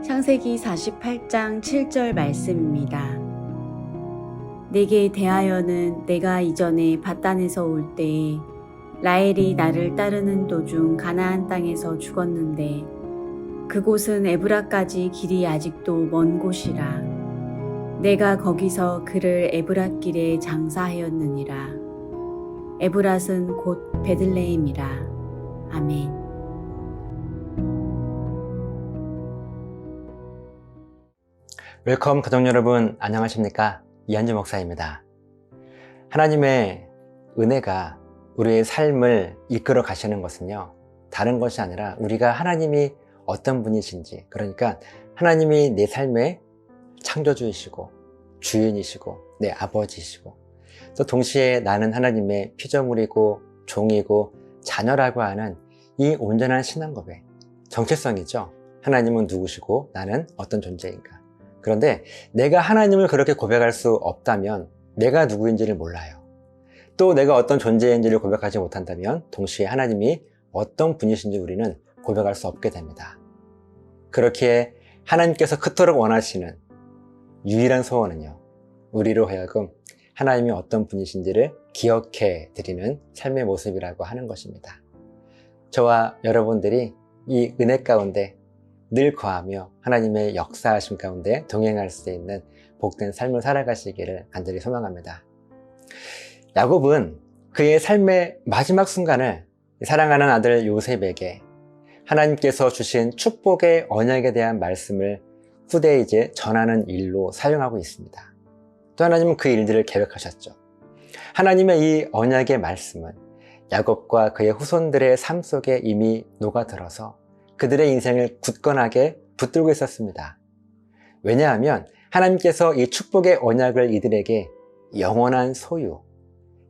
창세기 48장 7절 말씀입니다. 내게 대하여는 내가 이전에 밧단에서 올 때에 라헬이 나를 따르는 도중 가나안 땅에서 죽었는데 그곳은 에브라까지 길이 아직도 먼 곳이라. 내가 거기서 그를 에브랏길에 장사하였느니라. 에브랏은 곧 베들레헴이라. 아멘. 웰컴 가족 여러분, 안녕하십니까? 이한주 목사입니다. 하나님의 은혜가 우리의 삶을 이끌어 가시는 것은요, 다른 것이 아니라 우리가 하나님이 어떤 분이신지, 그러니까 하나님이 내 삶의 창조주이시고 주인이시고 내 아버지이시고, 또 동시에 나는 하나님의 피조물이고 종이고 자녀라고 하는 이 온전한 신앙 고백, 정체성이죠. 하나님은 누구시고 나는 어떤 존재인가. 그런데 내가 하나님을 그렇게 고백할 수 없다면 내가 누구인지를 몰라요. 또 내가 어떤 존재인지를 고백하지 못한다면 동시에 하나님이 어떤 분이신지 우리는 고백할 수 없게 됩니다. 그렇게 하나님께서 그토록 원하시는 유일한 소원은요, 우리로 하여금 하나님이 어떤 분이신지를 기억해 드리는 삶의 모습이라고 하는 것입니다. 저와 여러분들이 이 은혜 가운데 늘 거하며 하나님의 역사하심 가운데 동행할 수 있는 복된 삶을 살아가시기를 간절히 소망합니다. 야곱은 그의 삶의 마지막 순간을 사랑하는 아들 요셉에게 하나님께서 주신 축복의 언약에 대한 말씀을 후대에 이제 전하는 일로 사용하고 있습니다. 또 하나님은 그 일들을 계획하셨죠. 하나님의 이 언약의 말씀은 야곱과 그의 후손들의 삶 속에 이미 녹아들어서 그들의 인생을 굳건하게 붙들고 있었습니다. 왜냐하면 하나님께서 이 축복의 언약을 이들에게 영원한 소유,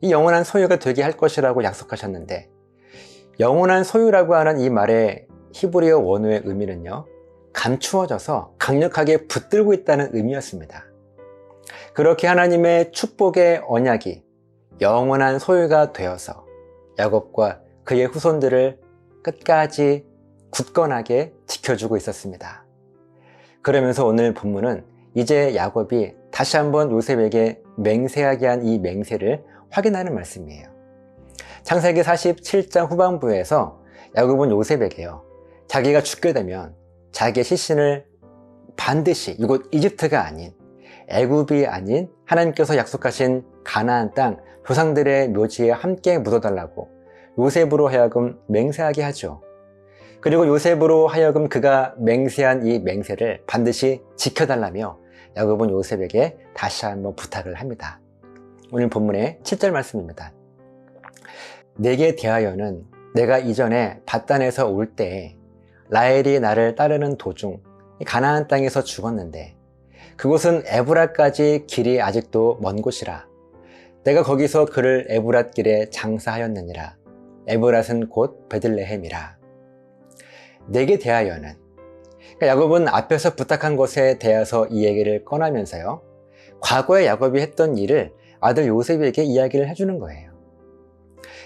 이 영원한 소유가 되게 할 것이라고 약속하셨는데, 영원한 소유라고 하는 이 말의 히브리어 원어의 의미는요, 감추어져서 강력하게 붙들고 있다는 의미였습니다. 그렇게 하나님의 축복의 언약이 영원한 소유가 되어서 야곱과 그의 후손들을 끝까지 굳건하게 지켜주고 있었습니다. 그러면서 오늘 본문은 이제 야곱이 다시 한번 요셉에게 맹세하게 한 이 맹세를 확인하는 말씀이에요. 창세기 47장 후반부에서 야곱은 요셉에게요, 자기가 죽게 되면 자기의 시신을 반드시 이곳 이집트가 아닌, 애굽이 아닌 하나님께서 약속하신 가나안 땅 조상들의 묘지에 함께 묻어달라고 요셉으로 하여금 맹세하게 하죠. 그리고 요셉으로 하여금 그가 맹세한 이 맹세를 반드시 지켜달라며 야곱은 요셉에게 다시 한번 부탁을 합니다. 오늘 본문의 7절 말씀입니다. 내게 대하여는 내가 이전에 밧단에서 올 때에 라헬이 나를 따르는 도중 가나안 땅에서 죽었는데 그곳은 에브랏까지 길이 아직도 먼 곳이라. 내가 거기서 그를 에브랏 길에 장사하였느니라. 에브랏은 곧 베들레헴이라. 내게 대하여는, 그러니까 야곱은 앞에서 부탁한 것에 대해서 이 얘기를 꺼내면서요, 과거에 야곱이 했던 일을 아들 요셉에게 이야기를 해주는 거예요.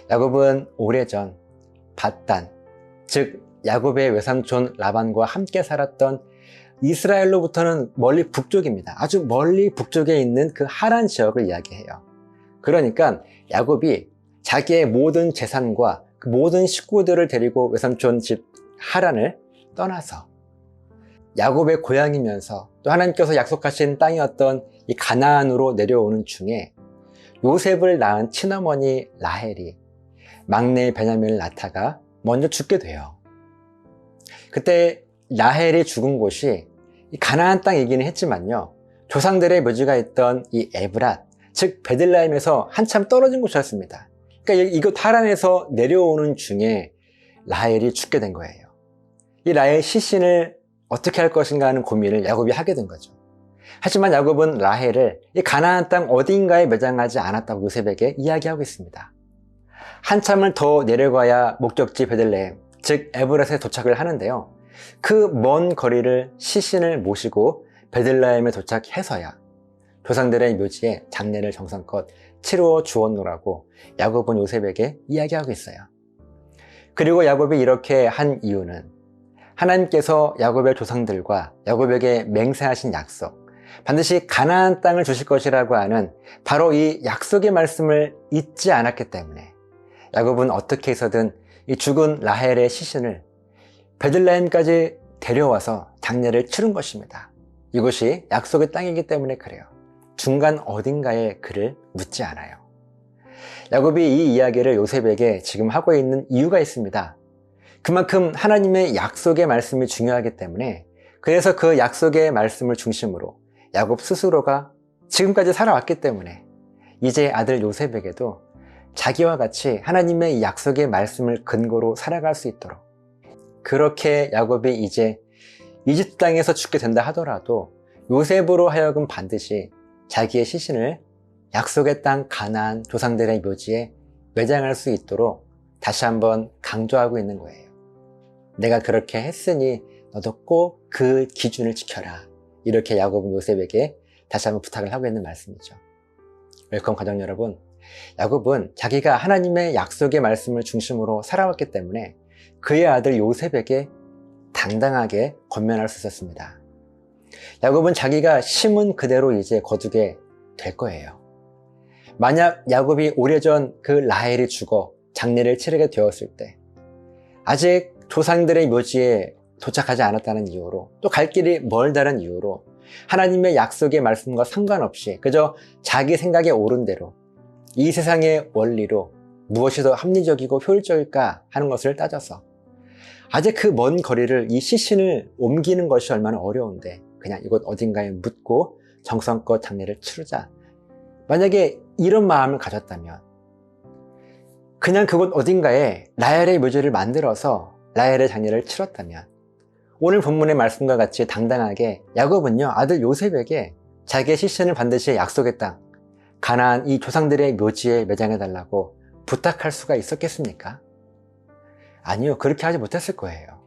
야곱은 오래전 밧단, 즉 야곱의 외삼촌 라반과 함께 살았던 이스라엘로부터는 멀리 북쪽입니다. 아주 멀리 북쪽에 있는 그 하란 지역을 이야기해요. 그러니까 야곱이 자기의 모든 재산과 그 모든 식구들을 데리고 외삼촌 집 하란을 떠나서 야곱의 고향이면서 또 하나님께서 약속하신 땅이었던 이 가나안으로 내려오는 중에 요셉을 낳은 친어머니 라헬이 막내 베냐민을 낳다가 먼저 죽게 돼요. 그때 라헬이 죽은 곳이 이 가나안 땅이기는 했지만요, 조상들의 묘지가 있던 이 에브랏, 즉 베들레헴에서 한참 떨어진 곳이었습니다. 그러니까 이곳 하란에서 내려오는 중에 라헬이 죽게 된 거예요. 이 라헬 시신을 어떻게 할 것인가 하는 고민을 야곱이 하게 된 거죠. 하지만 야곱은 라헬을 이 가나안 땅 어딘가에 매장하지 않았다고 요셉에게 이야기하고 있습니다. 한참을 더 내려가야 목적지 베들레헴, 즉 에브랏에 도착을 하는데요, 그 먼 거리를 시신을 모시고 베들레헴에 도착해서야 조상들의 묘지에 장례를 정성껏 치루어 주었노라고 야곱은 요셉에게 이야기하고 있어요. 그리고 야곱이 이렇게 한 이유는 하나님께서 야곱의 조상들과 야곱에게 맹세하신 약속, 반드시 가나안 땅을 주실 것이라고 하는 바로 이 약속의 말씀을 잊지 않았기 때문에 야곱은 어떻게 해서든 이 죽은 라헬의 시신을 베들레헴까지 데려와서 장례를 치른 것입니다. 이곳이 약속의 땅이기 때문에 그래요. 중간 어딘가에 그를 묻지 않아요. 야곱이 이 이야기를 요셉에게 지금 하고 있는 이유가 있습니다. 그만큼 하나님의 약속의 말씀이 중요하기 때문에, 그래서 그 약속의 말씀을 중심으로 야곱 스스로가 지금까지 살아왔기 때문에 이제 아들 요셉에게도 자기와 같이 하나님의 약속의 말씀을 근거로 살아갈 수 있도록, 그렇게 야곱이 이제 이집트 땅에서 죽게 된다 하더라도 요셉으로 하여금 반드시 자기의 시신을 약속의 땅 가나안 조상들의 묘지에 매장할 수 있도록 다시 한번 강조하고 있는 거예요. 내가 그렇게 했으니 너도 꼭 그 기준을 지켜라. 이렇게 야곱은 요셉에게 다시 한번 부탁을 하고 있는 말씀이죠. 웰컴 가족 여러분, 야곱은 자기가 하나님의 약속의 말씀을 중심으로 살아왔기 때문에 그의 아들 요셉에게 당당하게 권면할 수 있었습니다. 야곱은 자기가 심은 그대로 이제 거두게 될 거예요. 만약 야곱이 오래전 그 라헬이 죽어 장례를 치르게 되었을 때 아직 조상들의 묘지에 도착하지 않았다는 이유로, 또 갈 길이 멀다는 이유로 하나님의 약속의 말씀과 상관없이 그저 자기 생각에 옳은 대로 이 세상의 원리로 무엇이 더 합리적이고 효율적일까 하는 것을 따져서 아직 그 먼 거리를 이 시신을 옮기는 것이 얼마나 어려운데 그냥 이곳 어딘가에 묻고 정성껏 장례를 치르자, 만약에 이런 마음을 가졌다면 그냥 그곳 어딘가에 라헬의 묘지를 만들어서 라헬의 장례를 치렀다면 오늘 본문의 말씀과 같이 당당하게 야곱은요, 아들 요셉에게 자기의 시신을 반드시 약속의 땅 가나안 이 조상들의 묘지에 매장해달라고 부탁할 수가 있었겠습니까? 아니요, 그렇게 하지 못했을 거예요.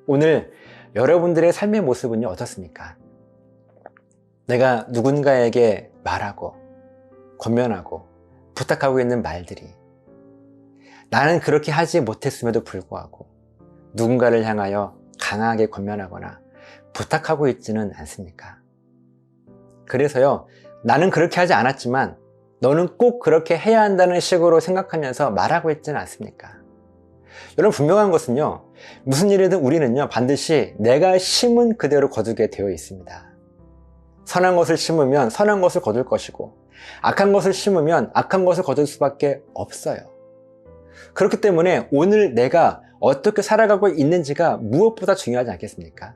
오늘 여러분들의 삶의 모습은요, 어떻습니까? 내가 누군가에게 말하고 권면하고 부탁하고 있는 말들이 나는 그렇게 하지 못했음에도 불구하고 누군가를 향하여 강하게 권면하거나 부탁하고 있지는 않습니까? 그래서요, 나는 그렇게 하지 않았지만 너는 꼭 그렇게 해야 한다는 식으로 생각하면서 말하고 있지는 않습니까? 여러분, 분명한 것은요, 무슨 일이든 우리는요, 반드시 내가 심은 그대로 거두게 되어 있습니다. 선한 것을 심으면 선한 것을 거둘 것이고, 악한 것을 심으면 악한 것을 거둘 수밖에 없어요. 그렇기 때문에 오늘 내가 어떻게 살아가고 있는지가 무엇보다 중요하지 않겠습니까?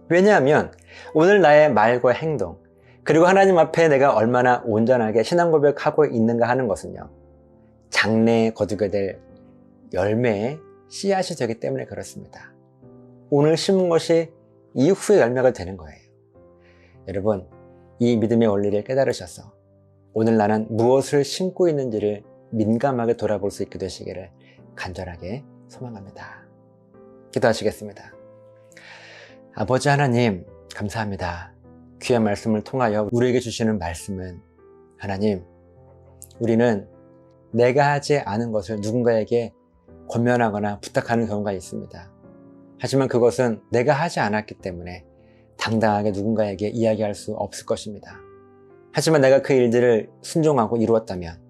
왜냐하면 오늘 나의 말과 행동, 그리고 하나님 앞에 내가 얼마나 온전하게 신앙 고백하고 있는가 하는 것은요, 장래에 거두게 될 열매의 씨앗이 되기 때문에 그렇습니다. 오늘 심은 것이 이후에 열매가 되는 거예요. 여러분, 이 믿음의 원리를 깨달으셔서 오늘 나는 무엇을 심고 있는지를 민감하게 돌아볼 수 있게 되시기를 간절하게 소망합니다. 기도하시겠습니다. 아버지 하나님, 감사합니다. 귀한 말씀을 통하여 우리에게 주시는 말씀은, 하나님, 우리는 내가 하지 않은 것을 누군가에게 권면하거나 부탁하는 경우가 있습니다. 하지만 그것은 내가 하지 않았기 때문에 당당하게 누군가에게 이야기할 수 없을 것입니다. 하지만 내가 그 일들을 순종하고 이루었다면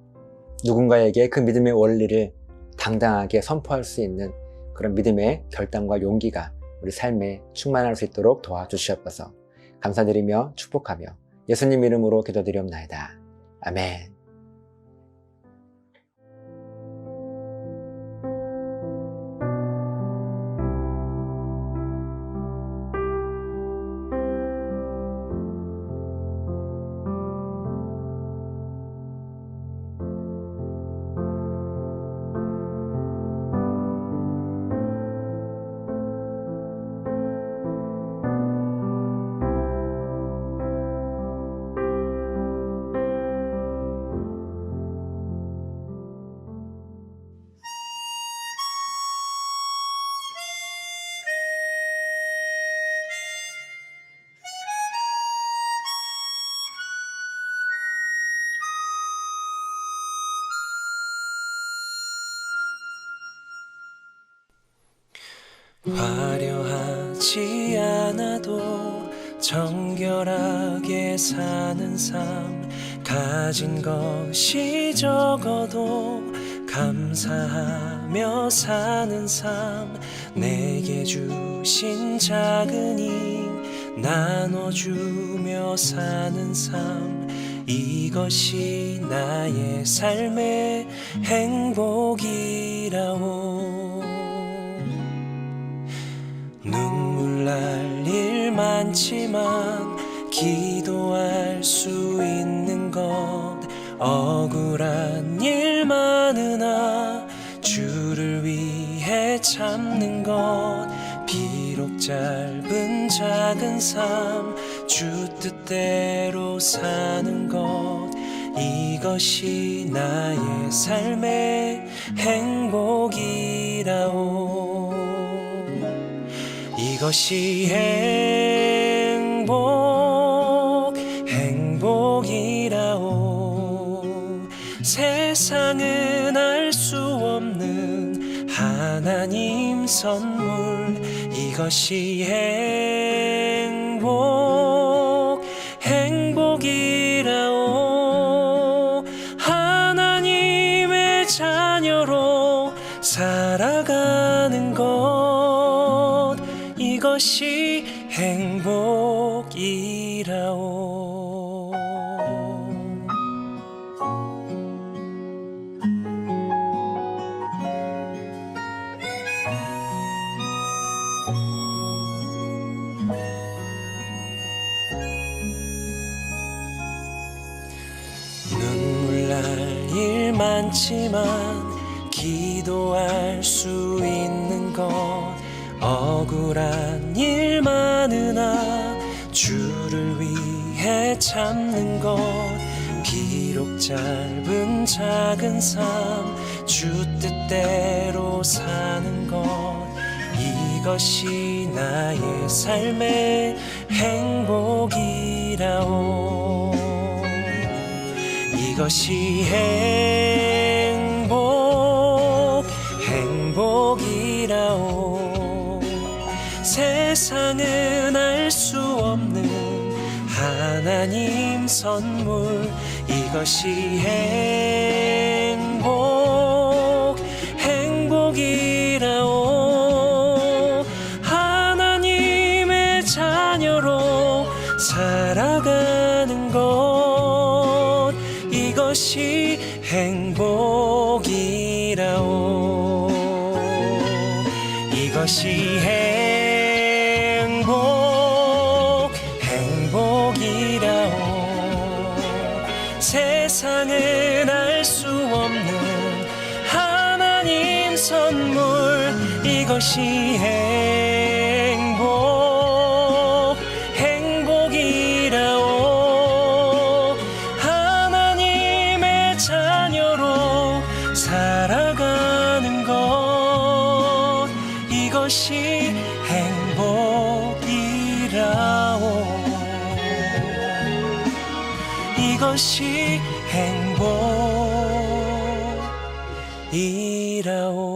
누군가에게 그 믿음의 원리를 당당하게 선포할 수 있는 그런 믿음의 결단과 용기가 우리 삶에 충만할 수 있도록 도와주시옵소서. 감사드리며 축복하며 예수님 이름으로 기도드리옵나이다. 아멘. 화려하지 않아도 정결하게 사는 삶, 가진 것이 적어도 감사하며 사는 삶, 내게 주신 작은 힘 나눠주며 사는 삶, 이것이 나의 삶의 행복이라오. 눈물 날 일 많지만 기도할 수 있는 것, 억울한 일 많으나 주를 위해 참는 것, 비록 짧은 작은 삶 주 뜻대로 사는 것, 이것이 나의 삶의 행복이라오. 이것이 행복이라오. 세상은 알 수 없는 하나님 선물, 이것이 행복이라오. 하나님의 자녀로 살아가는 것, 이것이 행복이라오. 눈물 날 일 많지만 기도할 수 있는 것, 억울한 일 많으나 주를 위해 참는 것, 비록 짧은 작은 삶 주 뜻대로 사는 것, 이것이 나의 삶의 행복이라오. 이것이 행복이라오. 세상은 알 수 없는 하나님 선물, 이것이 행복이라오. 하나님의 자녀로 살아가는 것, 이것이 행복이라오. 이것이 행복이라오. 세상은 알 수 없는 하나님 선물, 이것이 행복이라오. 하나님의 자녀로 살아가는 것, 이것이 행복이라오. 이것이 행복이라오.